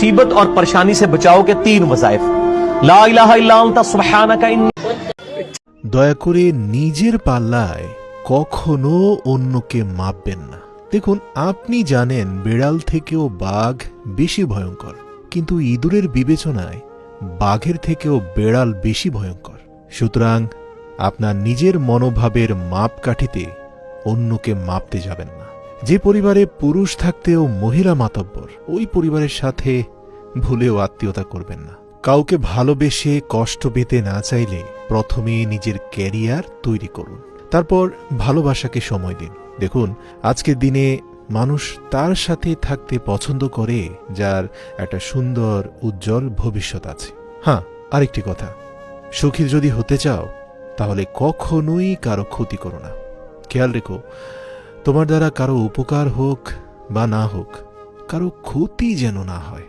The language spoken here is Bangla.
मुसीबत और परेशानी से बचाव के 3 वज़ाइफ। ला इलाहा इल्ला अंता सुब्हानाका इन्नी। দয়া করে নিজের পাল্লায় কখনো অন্যকে মাপবেন না। দেখুন, আপনি জানেন বিড়াল থেকেও বাঘ বেশি ভয়ঙ্কর, কিন্তু ইঁদুরের বিবেচনায় বাঘের থেকেও বেড়াল বেশি ভয়ঙ্কর। সুতরাং আপনার নিজের মনোভাবের মাপকাঠিতে অন্যকে মাপতে যাবেন না। যে পরিবারে পুরুষ থাকতেও মহিলা মাতব্বর, ওই পরিবারের সাথে ভুলেও আত্মীয়তা করবেন না। কাউকে ভালোবেসে কষ্ট পেতে না চাইলে প্রথমে নিজের ক্যারিয়ার তৈরি করুন, তারপর ভালোবাসাকে সময় দিন। দেখুন, আজকের দিনে মানুষ তার সাথে থাকতে পছন্দ করে যার একটা সুন্দর উজ্জ্বল ভবিষ্যৎ আছে। হ্যাঁ, আরেকটি কথা, সুখী যদি হতে চাও তাহলে কখনোই কারো ক্ষতি করো না। খেয়াল রেখো, তোমার দ্বারা কারো উপকার হোক বা না হোক, কারো ক্ষতি যেন না হয়।